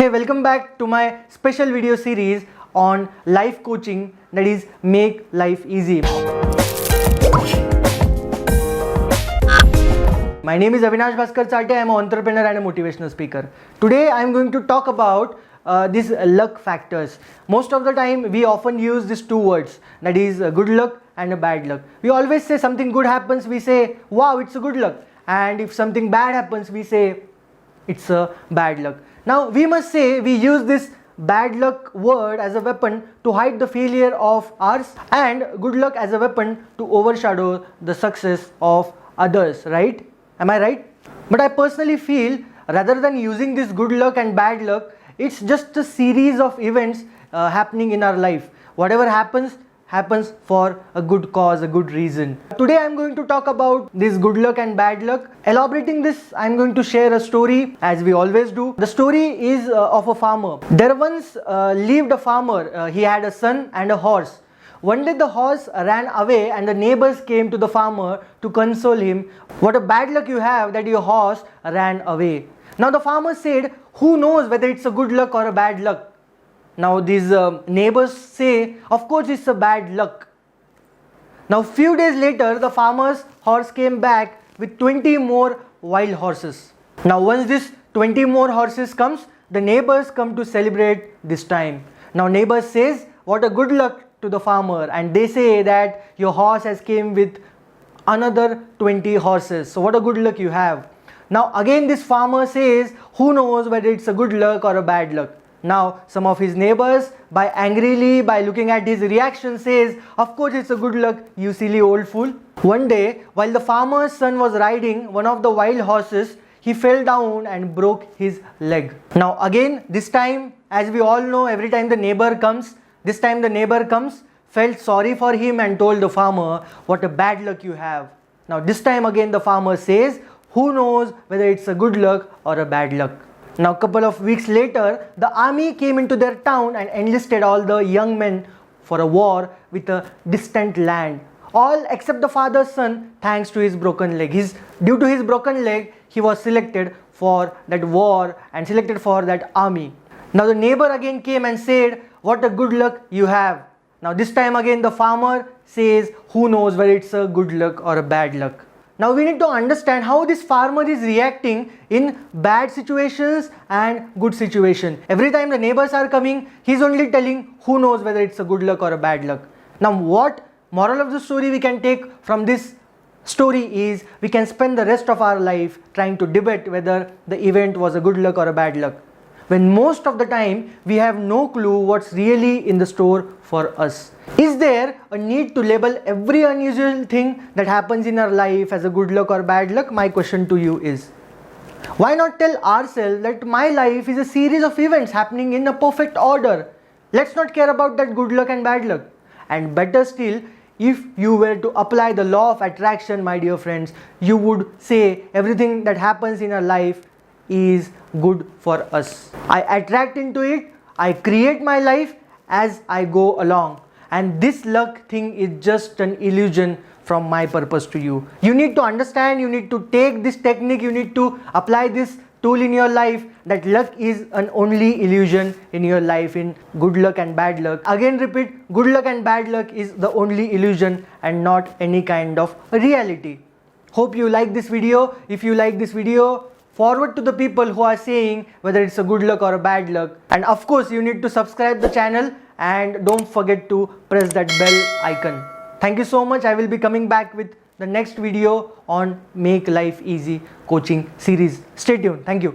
Hey, welcome back to my special video series on life coaching, that is Make Life Easy. My name is Avinash Bhaskar Chate. I am an entrepreneur and a motivational speaker. Today I am going to talk about these luck factors. Most of the time we often use these two words, that is good luck and a bad luck. We always say something good happens, we say wow, it's a good luck, and if something bad happens, we say it's a bad luck. Now we must say we use this bad luck word as a weapon to hide the failure of ours, and good luck as a weapon to overshadow the success of others, right? Am I right? But I personally feel rather than using this good luck and bad luck, it's just a series of events happening in our life. Whatever happens for a good cause, a good reason. Today I am going to talk about this good luck and bad luck. Elaborating this, I am going to share a story as we always do. The story is of a farmer. There once lived a farmer. He had a son and a horse. One day the horse ran away and the neighbors came to the farmer to console him. What a bad luck you have that your horse ran away. Now the farmer said, who knows whether it's a good luck or a bad luck? Now these neighbors say, of course it's a bad luck. Now few days later, the farmer's horse came back with 20 more wild horses. Now once this 20 more horses comes, the neighbors come to celebrate this time. Now neighbors says, what a good luck to the farmer, and they say that your horse has came with another 20 horses. So what a good luck you have. Now again this farmer says, who knows whether it's a good luck or a bad luck. Now some of his neighbors by looking at his reaction says, of course it's a good luck, you silly old fool. One day while the farmer's son was riding one of the wild horses, he fell down and broke his leg. Now again this time, as we all know, every time the neighbor comes, felt sorry for him and told the farmer, what a bad luck you have. Now this time again the farmer says, who knows whether it's a good luck or a bad luck. Now a couple of weeks later, the army came into their town and enlisted all the young men for a war with a distant land. All except the father's son, thanks to his broken leg. Due to his broken leg, he was selected for that war and selected for that army. Now the neighbor again came and said, what a good luck you have. Now this time again the farmer says, who knows whether it's a good luck or a bad luck. Now we need to understand how this farmer is reacting in bad situations and good situations. Every time the neighbors are coming, he's only telling who knows whether it's a good luck or a bad luck. Now what moral of the story we can take from this story is, we can spend the rest of our life trying to debate whether the event was a good luck or a bad luck, when most of the time we have no clue what's really in the store for us. Is there a need to label every unusual thing that happens in our life as a good luck or bad luck? My question to you is, why not tell ourselves that my life is a series of events happening in a perfect order? Let's not care about that good luck and bad luck. And better still, if you were to apply the law of attraction, my dear friends, you would say everything that happens in our life is good for us. I attract into it, I create my life as I go along, and this luck thing is just an illusion from my purpose to you. You need to understand, you need to take this technique, you need to apply this tool in your life, that luck is an only illusion in your life, in good luck and bad luck. Again repeat, good luck and bad luck is the only illusion and not any kind of reality. Hope you like this video. If you like this video, forward to the people who are saying whether it's a good luck or a bad luck. And of course you need to subscribe the channel and don't forget to press that bell icon. Thank you so much. I will be coming back with the next video on Make Life Easy coaching series. Stay tuned. Thank you.